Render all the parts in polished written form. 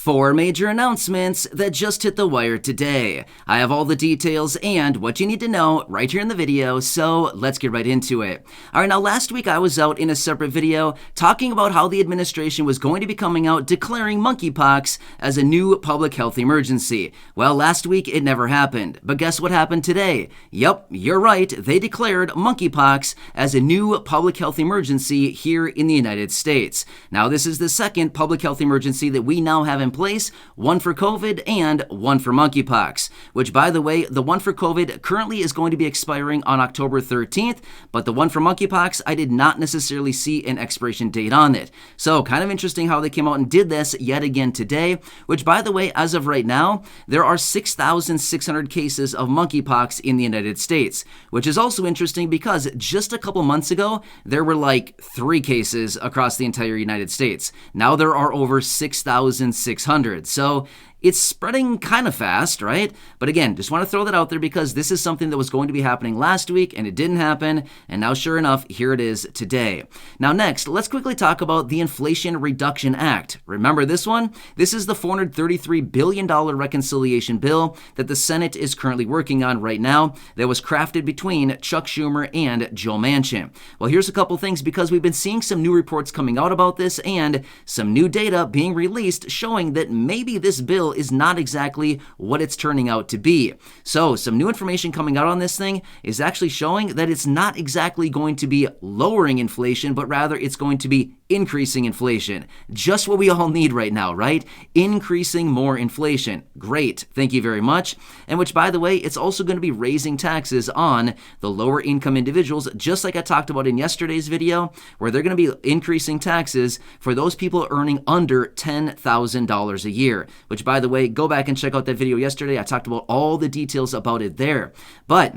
Four major announcements that just hit the wire today. I have all the details and what you need to know right here in the video, so let's get right into it. Alright, now last week I was out in a separate video talking about how the administration was going to be coming out declaring monkeypox as a new public health emergency. Well, last week it never happened, but guess what happened today? Yep, you're right, they declared monkeypox as a new public health emergency here in the United States. Now this is the second public health emergency that we now have in place, one for COVID and one for monkeypox, which by the way, the one for COVID currently is going to be expiring on October 13th, but the one for monkeypox, I did not necessarily see an expiration date on it. So kind of interesting how they came out and did this yet again today, which by the way, as of right now, there are 6,600 cases of monkeypox in the United States, which is also interesting because just a couple months ago, there were like 3 cases across the entire United States. Now there are over 6,600. So it's spreading kind of fast, right? But again, just want to throw that out there because this is something that was going to be happening last week and it didn't happen. And now sure enough, here it is today. Now next, let's quickly talk about the Inflation Reduction Act. Remember this one? This is the $433 billion reconciliation bill that the Senate is currently working on right now that was crafted between Chuck Schumer and Joe Manchin. Well, here's a couple things because we've been seeing some new reports coming out about this and some new data being released showing that maybe this bill is not exactly what it's turning out to be. So some new information coming out on this thing is actually showing that it's not exactly going to be lowering inflation, but rather it's going to be increasing inflation. Just what we all need right now, right? Increasing more inflation. Great. Thank you very much. And which, by the way, it's also going to be raising taxes on the lower income individuals, just like I talked about in yesterday's video, where they're going to be increasing taxes for those people earning under $10,000 a year, which, by the way, go back and check out that video yesterday. I talked about all the details about it there. But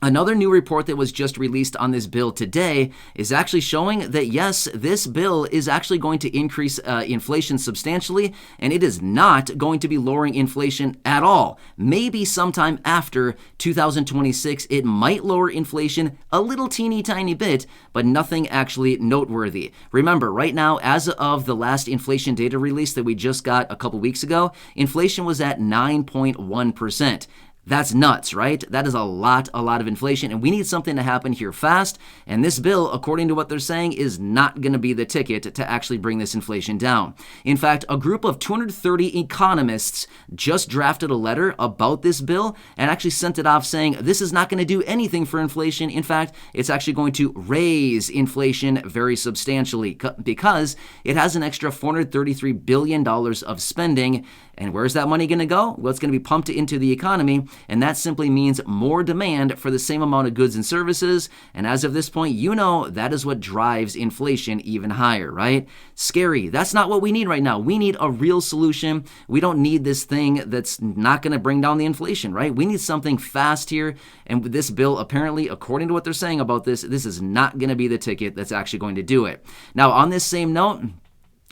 another new report that was just released on this bill today is actually showing that yes, this bill is actually going to increase inflation substantially, and it is not going to be lowering inflation at all. Maybe sometime after 2026, it might lower inflation a little teeny tiny bit, but nothing actually noteworthy. Remember, right now, as of the last inflation data release that we just got a couple weeks ago, inflation was at 9.1%. That's nuts, right? That is a lot of inflation, and we need something to happen here fast, and this bill, according to what they're saying, is not going to be the ticket to actually bring this inflation down. In fact, a group of 230 economists just drafted a letter about this bill and actually sent it off saying this is not going to do anything for inflation. In fact, it's actually going to raise inflation very substantially because it has an extra $433 billion of spending. And where's that money going to go? Well, it's going to be pumped into the economy, and that simply means more demand for the same amount of goods and services. And as of this point, you know that is what drives inflation even higher, right? Scary. That's not what we need right now. We need a real solution. We don't need this thing that's not going to bring down the inflation, right? We need something fast here. And with this bill, apparently, according to what they're saying about this, this is not going to be the ticket that's actually going to do it. Now, on this same note,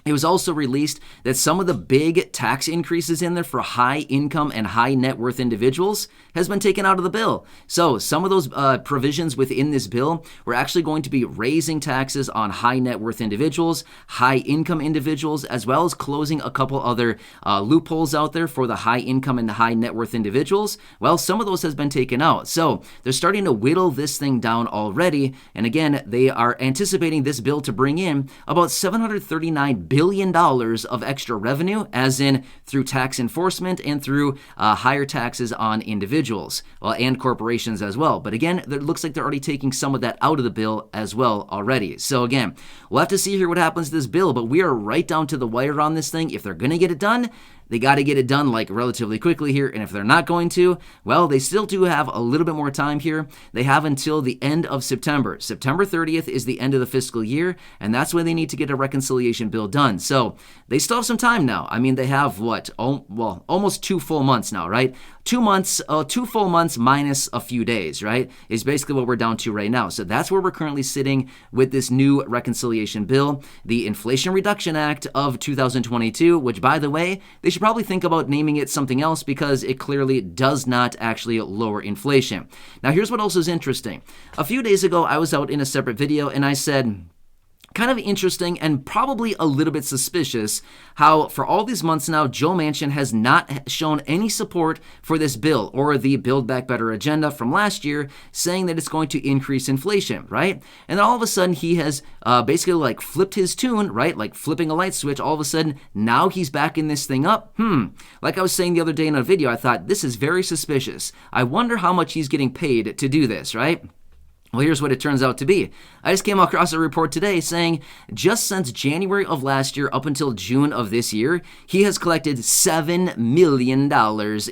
it was also released that some of the big tax increases in there for high income and high net worth individuals has been taken out of the bill. So some of those provisions within this bill were actually going to be raising taxes on high net worth individuals, high income individuals, as well as closing a couple other loopholes out there for the high income and the high net worth individuals. Well, some of those has been taken out. So they're starting to whittle this thing down already. And again, they are anticipating this bill to bring in about $739 billion of extra revenue, as in through tax enforcement and through higher taxes on individuals, well, and corporations as well. But again, it looks like they're already taking some of that out of the bill as well already. So again, we'll have to see here what happens to this bill, but we are right down to the wire on this thing. If they're going to get it done, they got to get it done like relatively quickly here. And if they're not going to, well, they still do have a little bit more time here. They have until the end of September. September 30th is the end of the fiscal year, and that's when they need to get a reconciliation bill done. So they still have some time now. I mean, they have what? Almost 2 full months now, right? 2 months, 2 full months minus a few days, right? Is basically what we're down to right now. So that's where we're currently sitting with this new reconciliation bill, the Inflation Reduction Act of 2022, which, by the way, they should probably think about naming it something else because it clearly does not actually lower inflation. Now, here's what else is interesting. A few days ago, I was out in a separate video and I said, Kind of interesting and probably a little bit suspicious how for all these months now, Joe Manchin has not shown any support for this bill or the Build Back Better agenda from last year, saying that it's going to increase inflation, right? And then all of a sudden he has basically like flipped his tune, right? Like flipping a light switch. All of a sudden now he's backing this thing up. Like I was saying the other day in a video, I thought this is very suspicious. I wonder how much he's getting paid to do this, right? Well, here's what it turns out to be. I just came across a report today saying just since January of last year up until June of this year, he has collected $7 million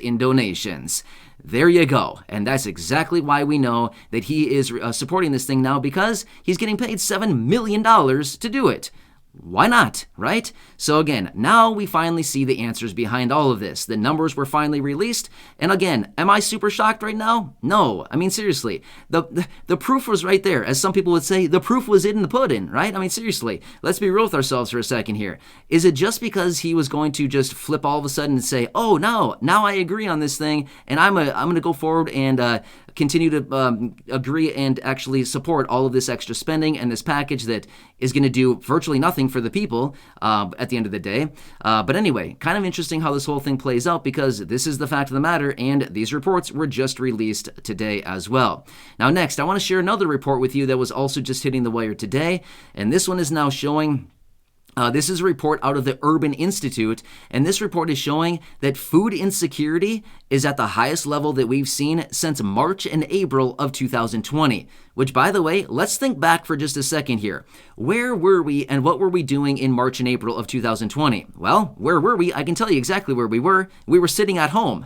in donations. There you go. And that's exactly why we know that he is supporting this thing now, because he's getting paid $7 million to do it. Why not, right? So again, now we finally see the answers behind all of this. The numbers were finally released. And again, am I super shocked right now? No. I mean, seriously, the proof was right there. As some people would say, the proof was in the pudding, right? I mean, seriously, let's be real with ourselves for a second here. Is it just because he was going to just flip all of a sudden and say, oh, no, now I agree on this thing, and I'm going to go forward and continue to agree and actually support all of this extra spending and this package that is going to do virtually nothing for the people at the end of the day. But anyway, kind of interesting how this whole thing plays out, because this is the fact of the matter, and these reports were just released today as well. Now next, I want to share another report with you that was also just hitting the wire today, and this one is now showing this is a report out of the Urban Institute, and this report is showing that food insecurity is at the highest level that we've seen since March and April of 2020. Which, by the way, let's think back for just a second here. Where were we and what were we doing in March and April of 2020? Well, where were we? I can tell you exactly where we were. We were sitting at home.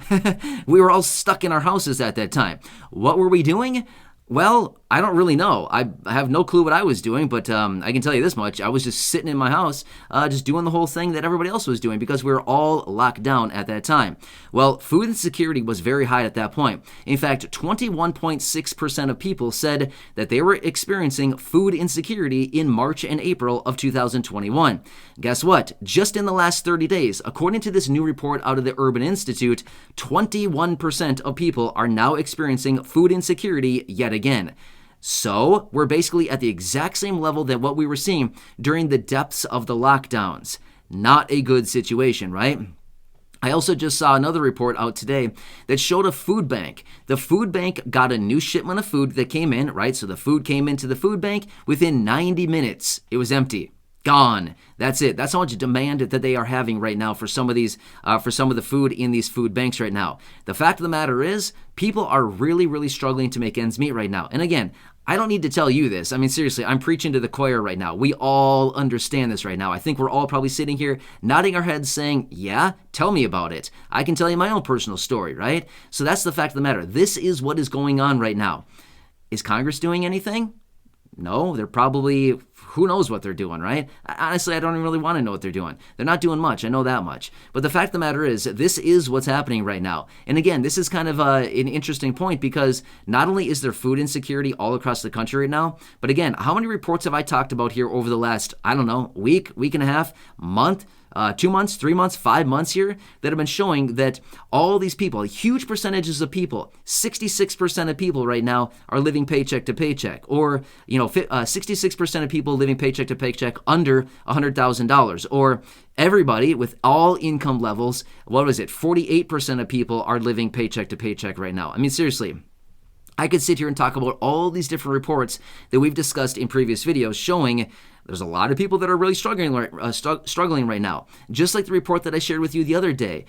We were all stuck in our houses at that time. What were we doing? Well, I don't really know. I have no clue what I was doing, but I can tell you this much. I was just sitting in my house, just doing the whole thing that everybody else was doing, because we were all locked down at that time. Well, food insecurity was very high at that point. In fact, 21.6% of people said that they were experiencing food insecurity in March and April of 2021. Guess what? Just in the last 30 days, according to this new report out of the Urban Institute, 21% of people are now experiencing food insecurity yet again. So we're basically at the exact same level that what we were seeing during the depths of the lockdowns. Not a good situation, right? I also just saw another report out today that showed a food bank. The food bank got a new shipment of food that came in, right? So the food came into the food bank. Within 90 minutes, it was empty. Gone. That's it. That's how much demand that they are having right now for some of these, for some of the food in these food banks right now. The fact of the matter is, people are really, really struggling to make ends meet right now. And again, I don't need to tell you this. I mean, seriously, I'm preaching to the choir right now. We all understand this right now. I think we're all probably sitting here nodding our heads saying, yeah, tell me about it. I can tell you my own personal story, right? So that's the fact of the matter. This is what is going on right now. Is Congress doing anything? No, they're probably, who knows what they're doing, right? Honestly, I don't even really want to know what they're doing. They're not doing much. I know that much. But the fact of the matter is, this is what's happening right now. And again, this is kind of an interesting point, because not only is there food insecurity all across the country right now, but again, how many reports have I talked about here over the last, I don't know, week and a half, month, 2 months, 3 months, 5 months here, that have been showing that all these people, huge percentages of people, 66% of people right now are living paycheck to paycheck, or 66% of people living paycheck to paycheck under $100,000, or everybody with all income levels, 48% of people are living paycheck to paycheck right now. I mean, seriously. I could sit here and talk about all these different reports that we've discussed in previous videos showing there's a lot of people that are really struggling right now. Just like the report that I shared with you the other day,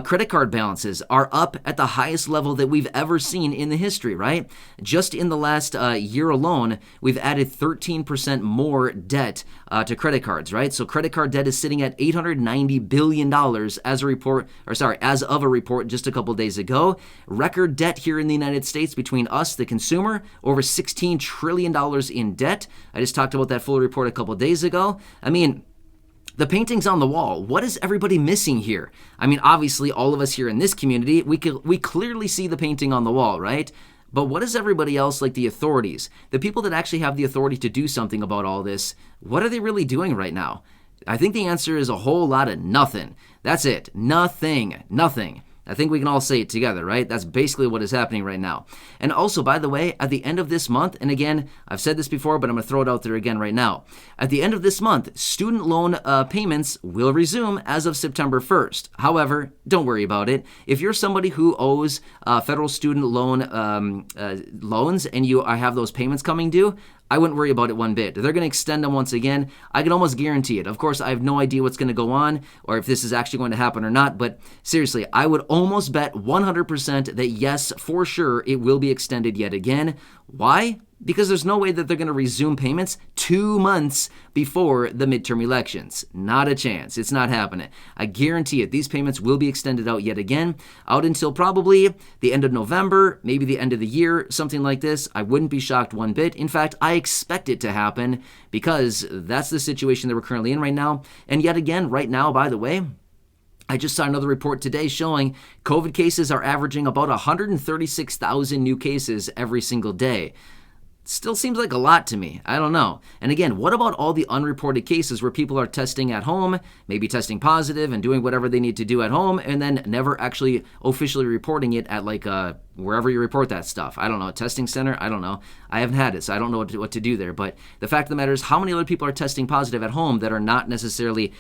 credit card balances are up at the highest level that we've ever seen in the history, right? Just in the last year alone, we've added 13% more debt to credit cards, right? So credit card debt is sitting at $890 billion as of a report just a couple days ago. Record debt here in the United States between us, the consumer, over $16 trillion in debt. I just talked about that full report a couple days ago. I mean, the painting's on the wall. What is everybody missing here? I mean, obviously, all of us here in this community, we clearly see the painting on the wall, right? But what is everybody else, like the authorities, the people that actually have the authority to do something about all this, what are they really doing right now? I think the answer is a whole lot of nothing. That's it. Nothing. I think we can all say it together, right? That's basically what is happening right now. And also, by the way, at the end of this month, and again, I've said this before, but I'm going to throw it out there again right now. At the end of this month, student loan payments will resume as of September 1st. However, don't worry about it. If you're somebody who owes federal student loan loans and you have those payments coming due, I wouldn't worry about it one bit. They're going to extend them once again. I can almost guarantee it. Of course, I have no idea what's going to go on or if this is actually going to happen or not, but seriously, I would almost bet 100% that yes, for sure, it will be extended yet again. Why? Because there's no way that they're going to resume payments 2 months before the midterm elections. Not a chance. It's not happening. I guarantee it. These payments will be extended out yet again, out until probably the end of November, maybe the end of the year, something like this. I wouldn't be shocked one bit. In fact, I expect it to happen because that's the situation that we're currently in right now. And yet again, right now, by the way, I just saw another report today showing COVID cases are averaging about 136,000 new cases every single day. Still seems like a lot to me. I don't know. And again, what about all the unreported cases where people are testing at home, maybe testing positive and doing whatever they need to do at home, and then never actually officially reporting it at like wherever you report that stuff? I don't know, a testing center? I don't know. I haven't had it, so I don't know what to do there. But the fact of the matter is, how many other people are testing positive at home that are not necessarily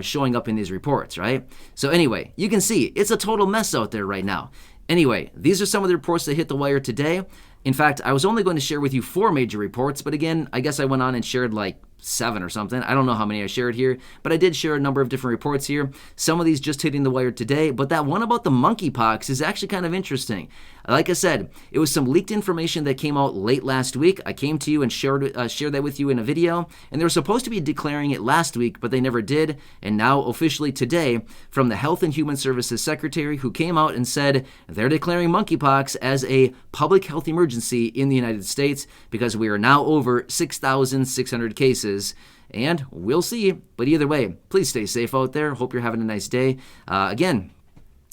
showing up in these reports, right? So anyway, you can see it's a total mess out there right now. Anyway, these are some of the reports that hit the wire today. In fact, I was only going to share with you 4 major reports, but again, I guess I went on and shared like 7 or something. I don't know how many I shared here, but I did share a number of different reports here. Some of these just hitting the wire today, but that one about the monkeypox is actually kind of interesting. Like I said, it was some leaked information that came out late last week. I came to you and shared that with you in a video, and they were supposed to be declaring it last week, but they never did. And now officially today, from the Health and Human Services Secretary, who came out and said they're declaring monkeypox as a public health emergency in the United States because we are now over 6,600 cases. And we'll see. But either way, please stay safe out there. Hope you're having a nice day. Again,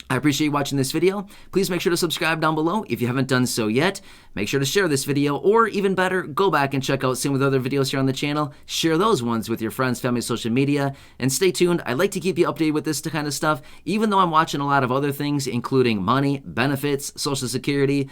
I appreciate you watching this video. Please make sure to subscribe down below if you haven't done so yet. Make sure to share this video, or even better, go back and check out some of the other videos here on the channel. Share those ones with your friends, family, social media, and stay tuned. I like to keep you updated with this kind of stuff, even though I'm watching a lot of other things, including money, benefits, Social Security,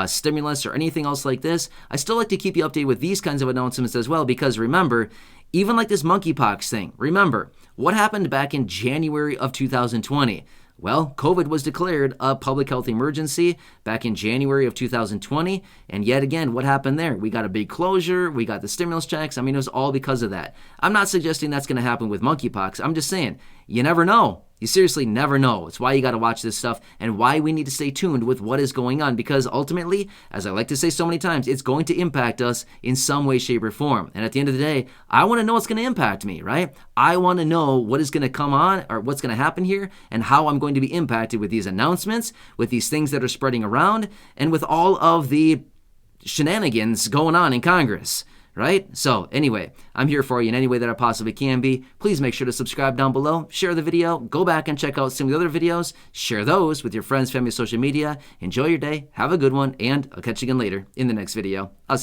stimulus, or anything else like this. I still like to keep you updated with these kinds of announcements as well, because remember, even like this monkeypox thing, remember, what happened back in January of 2020? Well, COVID was declared a public health emergency back in January of 2020, and yet again, what happened there? We got a big closure, we got the stimulus checks. I mean, it was all because of that. I'm not suggesting that's going to happen with monkeypox. I'm just saying, you never know. You seriously never know. It's why you got to watch this stuff and why we need to stay tuned with what is going on, because ultimately, as I like to say so many times, it's going to impact us in some way, shape, or form. And at the end of the day, I want to know what's going to impact me, right? I want to know what is going to come on or what's going to happen here and how I'm going to be impacted with these announcements, with these things that are spreading around, and with all of the shenanigans going on in Congress. Right? So anyway, I'm here for you in any way that I possibly can be. Please make sure to subscribe down below, share the video, go back and check out some of the other videos, share those with your friends, family, social media. Enjoy your day, have a good one, and I'll catch you again later in the next video. I'll see you.